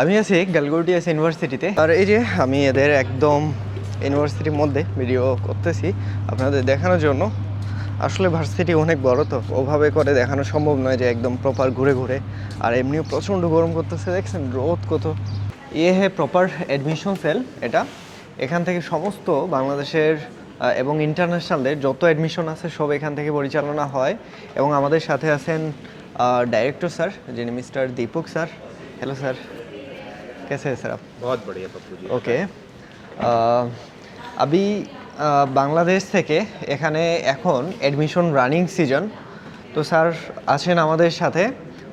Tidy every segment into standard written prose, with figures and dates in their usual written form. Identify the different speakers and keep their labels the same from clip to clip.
Speaker 1: আমি আছি গালগোটিয়াস ইউনিভার্সিটিতে, আর এই যে আমি এদের একদম ইউনিভার্সিটির মধ্যে ভিডিও করতেছি আপনাদের দেখানোর জন্য। আসলে ভার্সিটি অনেক বড়, তো ওভাবে করে দেখানো সম্ভব নয় যে একদম প্রপার ঘুরে ঘুরে। আর এমনিও প্রচণ্ড গরম করতেছে, দেখছেন রোদ কত। হে প্রপার অ্যাডমিশন সেল এটা। এখান থেকে সমস্ত বাংলাদেশের এবং ইন্টারন্যাশনালের যত অ্যাডমিশন আছে সব এখান থেকে পরিচালনা হয়। এবং আমাদের সাথে আছেন डायरेक्टर सर, जिन्हें मिस्टर दीपक सर। हेलो सर, कैसे हैं सर आप?
Speaker 2: बहुत बढ़िया पप्पू जी।
Speaker 1: ओके। अभी বাংলাদেশ থেকে এখানে এখন অ্যাডমিশন রানিং সিজন, তো স্যার আছেন আমাদের সাথে।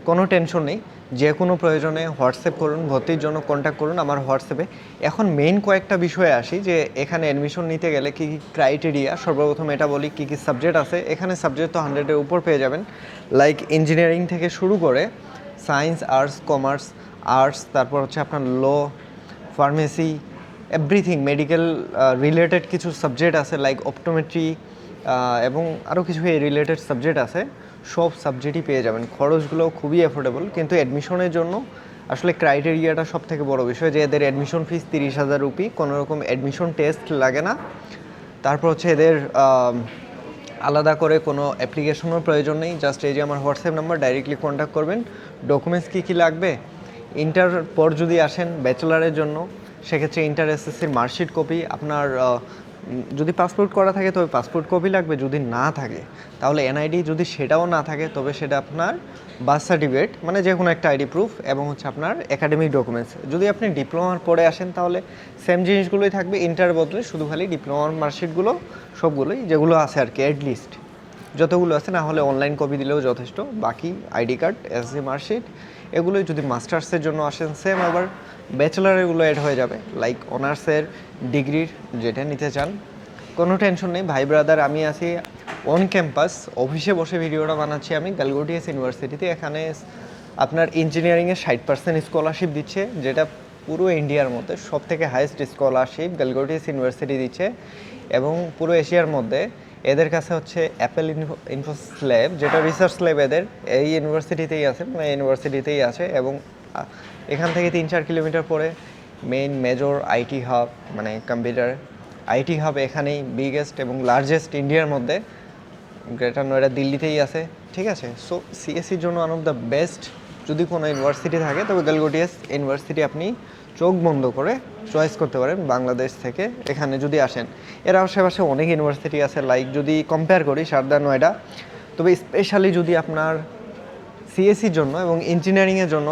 Speaker 1: কোনো টেনশন নেই, যে কোনো প্রয়োজনে হোয়াটসঅ্যাপ করুন, ভর্তির জন্য কন্ট্যাক্ট করুন আমার হোয়াটসঅ্যাপে। এখন মেইন কয়েকটা বিষয়ে আসি যে এখানে অ্যাডমিশন নিতে গেলে কী কী ক্রাইটেরিয়া। সর্বপ্রথম এটা বলি কী কী সাবজেক্ট আছে এখানে। সাবজেক্ট তো 100-এর উপর পেয়ে যাবেন, লাইক ইঞ্জিনিয়ারিং থেকে শুরু করে সায়েন্স, আর্টস, কমার্স, আর্টস, তারপর হচ্ছে আপনার ল, ফার্মেসি, এভরিথিং মেডিকেল রিলেটেড কিছু সাবজেক্ট আছে, লাইক অপটোমেট্রি এবং আরও কিছু এই রিলেটেড সাবজেক্ট আছে। সব সাবজেক্টই পেয়ে যাবেন, খরচগুলো খুবই অ্যাফোর্ডেবল। কিন্তু অ্যাডমিশনের জন্য আসলে ক্রাইটেরিয়াটা সব থেকে বড় বিষয়, যে এদের অ্যাডমিশন ফিস 30,000 রুপি, কোনো রকম অ্যাডমিশন টেস্ট লাগে না। তারপর হচ্ছে এদের আলাদা করে কোনো অ্যাপ্লিকেশনের প্রয়োজন নেই, জাস্ট এই যে আমার হোয়াটসঅ্যাপ নাম্বার, ডাইরেক্টলি কন্ট্যাক্ট করবেন। ডকুমেন্টস কী কী লাগবে, ইন্টার পর যদি আসেন ব্যাচেলারের জন্য সেক্ষেত্রে ইন্টার এসএসসির মার্কশিট কপি, আপনার যদি পাসপোর্ট করা থাকে তবে পাসপোর্ট কপি লাগবে, যদি না থাকে তাহলে এনআইডি, যদি সেটাও না থাকে তবে সেটা আপনার বার্থ সার্টিফিকেট, মানে যে কোনো একটা আইডি প্রুফ, এবং হচ্ছে আপনার একাডেমিক ডকুমেন্টস। যদি আপনি ডিপ্লোমার পরে আসেন তাহলে সেম জিনিসগুলোই থাকবে, ইন্টার বদলে শুধু খালি ডিপ্লোমার মার্কশিটগুলো সবগুলোই যেগুলো আছে আর কি, অ্যাটলিস্ট যতগুলো আছে, না হলে অনলাইন কপি দিলেও যথেষ্ট। বাকি আইডি কার্ড, এসএসসি মার্কশিট, এগুলোই। যদি মাস্টার্সের জন্য আসেন সেম, আবার ব্যাচেলারেরগুলো অ্যাড হয়ে যাবে, লাইক অনার্সের, ডিগ্রির যেটা নিতে চান। কোনো টেনশন নেই ভাই ব্রাদার, আমি আছি অন ক্যাম্পাস, অফিসে বসে ভিডিওটা বানাচ্ছি আমি গালগোটিয়াস ইউনিভার্সিটিতে। এখানে আপনার ইঞ্জিনিয়ারিংয়ে 60% স্কলারশিপ দিচ্ছে, যেটা পুরো ইন্ডিয়ার মধ্যে সব থেকে হাইয়েস্ট স্কলারশিপ গালগোটিয়াস ইউনিভার্সিটি দিচ্ছে। এবং পুরো এশিয়ার মধ্যে এদের কাছে হচ্ছে অ্যাপেল ইনফোসিস ল্যাব, যেটা রিসার্চ ল্যাব এদের এই ইউনিভার্সিটিতেই আছে, মানে ইউনিভার্সিটিতেই আছে। এবং এখান থেকে 3-4 কিলোমিটার পরে মেইন মেজর আইটি হাব, মানে কম্পিউটার আইটি হাব এখানেই বিগেস্ট এবং লার্জেস্ট ইন্ডিয়ার মধ্যে। গ্রেটার নয়ডা দিল্লিতেই আছে, ঠিক আছে। সো সিএসসির জন্য ওয়ান অফ দ্য বেস্ট যদি কোনো ইউনিভার্সিটি থাকে তবে গালগোটিয়াস ইউনিভার্সিটি আপনি চোখ বন্ধ করে চয়েস করতে পারেন বাংলাদেশ থেকে এখানে যদি আসেন। এর আশেপাশে অনেক ইউনিভার্সিটি আছে, লাইক যদি কম্পেয়ার করি সারদা, নয়ডা, তবে স্পেশালি যদি আপনার সিএসসির জন্য এবং ইঞ্জিনিয়ারিংয়ের জন্য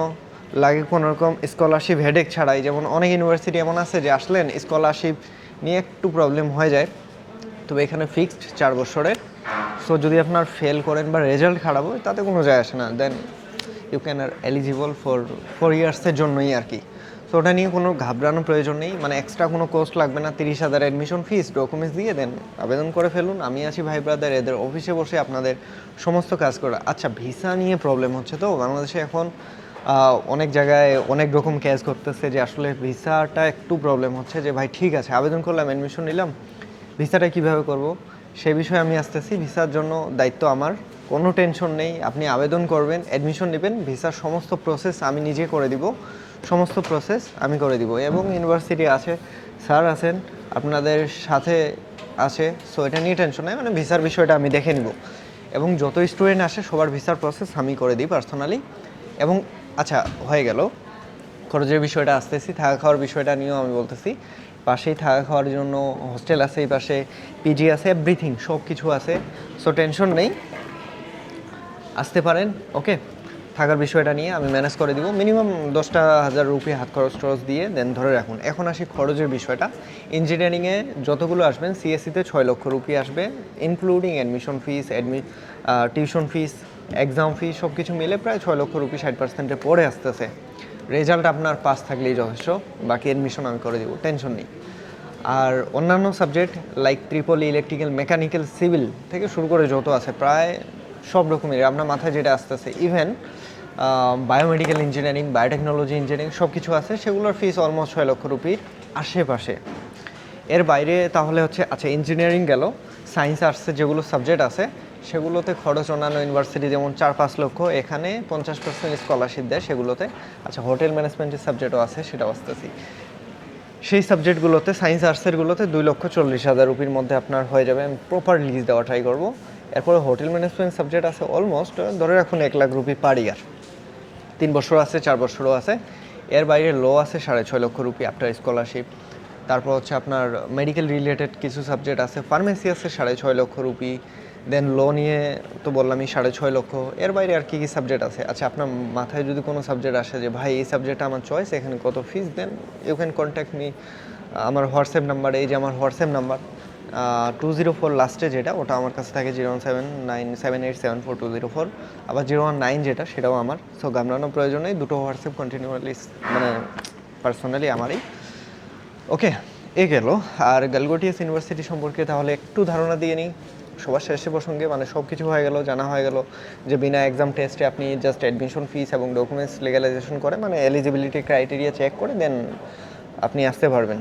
Speaker 1: লাগে কোনো রকম স্কলারশিপ হেডেক ছাড়াই, যেমন অনেক ইউনিভার্সিটি এমন আছে যে আসলেন স্কলারশিপ নিয়ে একটু প্রবলেম হয়ে যায়, তবে এখানে ফিক্সড 4 বছরের। সো যদি আপনার ফেল করেন বা রেজাল্ট খারাপ হয় তাতে কোনো যায় আসে না, then you can are eligible for 4 ইয়ার্সের জন্যই আর কি। সো ওটা নিয়ে কোনো ঘাবড়ানোর প্রয়োজন নেই, মানে এক্সট্রা কোনো কোস্ট লাগবে না। 30,000 অ্যাডমিশন ফিস, ডকুমেন্টস দিয়ে দেন আবেদন করে ফেলুন। আমি আছি ভাই ব্রাদার এদের অফিসে বসে আপনাদের সমস্ত কাজ করা। আচ্ছা, ভিসা নিয়ে প্রবলেম হচ্ছে তো বাংলাদেশে এখন, অনেক জায়গায় অনেক রকম ক্যাচ করতেছে যে আসলে ভিসাটা একটু প্রবলেম হচ্ছে, যে ভাই ঠিক আছে আবেদন করলাম, অ্যাডমিশন নিলাম, ভিসাটা কীভাবে করব সে বিষয়ে আমি আসতেছি। ভিসার জন্য দায়িত্ব আমার, কোনো টেনশন নেই। আপনি আবেদন করবেন, অ্যাডমিশন নেবেন, ভিসার সমস্ত প্রসেস আমি নিজে করে দিব, সমস্ত প্রসেস আমি করে দিব। এবং ইউনিভার্সিটি আছে, স্যার আছেন আপনাদের সাথে আছে, সো এটা নিয়ে টেনশন নেই, মানে ভিসার বিষয়টা আমি দেখে নিব। এবং যত স্টুডেন্ট আসে সবার ভিসার প্রসেস আমি করে দিই পার্সোনালি। এবং আচ্ছা, হয়ে গেল খরচের বিষয়টা, আসতেছি থাকা খাওয়ার বিষয়টা নিয়েও আমি বলতেছি। পাশেই থাকা খাওয়ার জন্য হোস্টেল আছে, এই পাশে পিজি আছে, এভরিথিং সব কিছু আছে। সো টেনশন নেই, আসতে পারেন। ওকে, থাকার বিষয়টা নিয়ে আমি ম্যানেজ করে দিব, মিনিমাম 10,000 রুপি হাত খরচ টরচ দিয়ে দেন ধরে রাখুন। এখন আসি খরচের বিষয়টা। ইঞ্জিনিয়ারিংয়ে যতগুলো আসবেন, সিএসসিতে 6 লক্ষ রুপি আসবে, including admission fees, tuition fees, exam fee, সব কিছু মিলে প্রায় 6 লক্ষ রুপি 60%-এ পরে আসতেছে। রেজাল্ট আপনার পাস থাকলেই যথেষ্ট, বাকি অ্যাডমিশন আমি করে দিব, টেনশন নেই। আর অন্যান্য subject like triple electrical, mechanical, civil থেকে শুরু করে যত আছে প্রায় সব রকমের আপনার মাথায় যেটা আসতেছে, even biomedical engineering, biotechnology engineering সব কিছু আছে, সেগুলোর ফিস অলমোস্ট 6 লক্ষ রুপির আশেপাশে। এর বাইরে তাহলে হচ্ছে, আচ্ছা ইঞ্জিনিয়ারিং গেল, সায়েন্স আর্টসের যেগুলো সাবজেক্ট আছে সেগুলোতে খরচ অন্যান্য ইউনিভার্সিটি যেমন 4-5 লক্ষ, এখানে 50% স্কলারশিপ দেয় সেগুলোতে। আচ্ছা, হোটেল ম্যানেজমেন্টের সাবজেক্টও আছে, সেটাও আসতেছি। সেই সাবজেক্টগুলোতে সায়েন্স আর্টসেরগুলোতে 2,40,000 রুপির মধ্যে আপনার হয়ে যাবে। আমি প্রপার লিজ দেওয়া ট্রাই করবো। এরপরে হোটেল ম্যানেজমেন্ট সাবজেক্ট আছে অলমোস্ট ধরে রাখুন 1,00,000 রুপি পার ইয়ার। 3 বছর আছে, 4 বছরও আছে। এর বাইরে ল আছে 6.5 লক্ষ রুপি আফটার স্কলারশিপ। তারপর হচ্ছে আপনার মেডিকেল রিলেটেড কিছু সাবজেক্ট আছে, ফার্মেসি আছে 6.5 লক্ষ রুপি। দেন ল নিয়ে তো বললামই 6.5 লক্ষ। এর বাইরে আর কী কী সাবজেক্ট আছে? আচ্ছা, আপনার মাথায় যদি কোনো সাবজেক্ট আসে যে ভাই এই সাবজেক্টটা আমার চয়েস, এখানে কত fees, then you can contact me. আমার হোয়াটসঅ্যাপ নাম্বার, এই যে আমার হোয়াটসঅ্যাপ নাম্বার 204 লাস্টে যেটা, ওটা আমার কাছে থাকে 017978784 আবার 019 যেটা, সেটাও আমার। সো ঘাবড়ানোর প্রয়োজন নেই, দুটো হোয়াটসঅ্যাপ কন্টিনিউয়ালি মানে পার্সোনালি আমারই। ওকে, এ গেল। আর গালগোটিয়াস ইউনিভার্সিটি সম্পর্কে তাহলে একটু ধারণা দিয়ে নিই সবার শেষে প্রসঙ্গে। মানে সব কিছু হয়ে গেল, জানা হয়ে গেল যে বিনা এক্সাম টেস্টে আপনি জাস্ট অ্যাডমিশন ফিস এবং ডকুমেন্টস লিগ্যালাইজেশন করে, মানে এলিজিবিলিটি ক্রাইটেরিয়া চেক করে দেন আপনি আসতে পারবেন,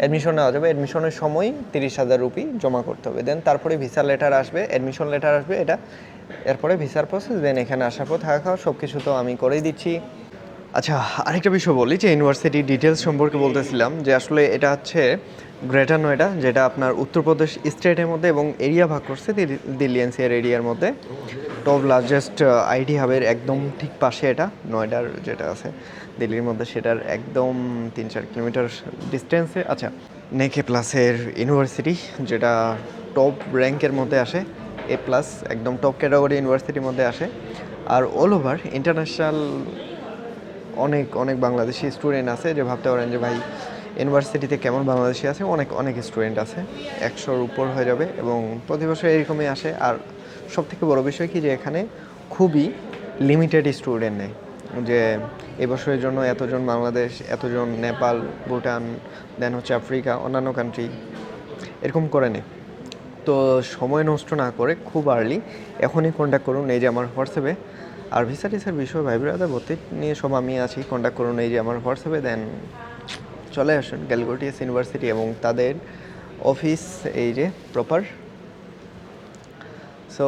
Speaker 1: অ্যাডমিশন নেওয়া যাবে। অ্যাডমিশনের সময় 30,000 রুপি জমা করতে হবে। দেন তারপরে ভিসা লেটার আসবে, অ্যাডমিশন লেটার আসবে, এটা এরপরে ভিসার প্রসেস। দেন এখানে আসার পর থাকা খাওয়া সব কিছু তো আমি করেই দিচ্ছি। আচ্ছা, আরেকটা বিষয় বলি যে ইউনিভার্সিটি ডিটেলস সম্পর্কে বলতেছিলাম যে আসলে এটা হচ্ছে গ্রেটার নয়ডা, যেটা আপনার উত্তরপ্রদেশ স্টেটের মধ্যে এবং এরিয়া ভাগ করছে দিল্লি এনসিআর এরিয়ার মধ্যে। টপ লার্জেস্ট আইটি হাবের একদম ঠিক পাশে এটা, নয়ডার যেটা আছে দিল্লির মধ্যে, সেটার একদম 3-4 কিলোমিটার ডিস্টেন্সে। আচ্ছা, নেকে প্লাসের ইউনিভার্সিটি, যেটা টপ র্যাঙ্কের মধ্যে আসে, A+, একদম টপ ক্যাটাগরি ইউনিভার্সিটির মধ্যে আসে। আর অল ওভার ইন্টারন্যাশনাল অনেক অনেক বাংলাদেশি স্টুডেন্ট আছে, যে ভাবতে পারেন যে ভাই ইউনিভার্সিটিতে কেমন বাংলাদেশি আছে, অনেক অনেক স্টুডেন্ট আছে, 100-র উপর হয়ে যাবে এবং প্রতি বছর এরকমই আসে। আর সবথেকে বড় বিষয় কি যে এখানে খুবই লিমিটেড স্টুডেন্ট নেই, যে এবছরের জন্য এতজন বাংলাদেশ, এতজন নেপাল, ভুটান, দেন হচ্ছে আফ্রিকা, অন্যান্য কান্ট্রি, এরকম করে নেই। তো সময় নষ্ট না করে খুব আর্লি এখনই কন্ট্যাক্ট করুন, এই যে আমার হোয়াটসঅ্যাপে। আর ভিসা টিসার বিষয় ভাই ব্রাদার ভর্তি নিয়ে সব আমি আছি, কন্ট্যাক্ট করুন এই যে আমার হোয়াটসঅ্যাপে। দেন চলে আসুন গালগোটিয়াস ইউনিভার্সিটি এবং তাদের অফিস এই যে প্রপার। সো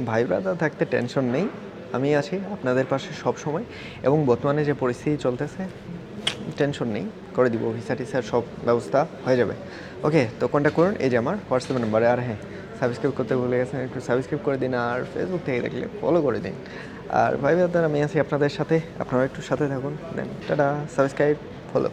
Speaker 1: ভাই ব্রাদার থাকতে টেনশন নেই, আমি আছি আপনাদের পাশে সব সময়। এবং বর্তমানে যে পরিস্থিতি চলতেছে, টেনশন নেই, করে দিব, ভিসা টিসার সব ব্যবস্থা হয়ে যাবে। ওকে, তো কন্ট্যাক্ট করুন এই যে আমার হোয়াটসঅ্যাপ নাম্বারে। আর হ্যাঁ, সাবস্ক্রাইব করতে ভুলে গেছেন, একটু সাবস্ক্রাইব করে দিন, আর ফেসবুক থেকে দেখলে ফলো করে দিন। আর ভাই ব্রাদার আমি আছি আপনাদের সাথে, আপনারা একটু সাথে থাকুন। Then tata, subscribe, follow.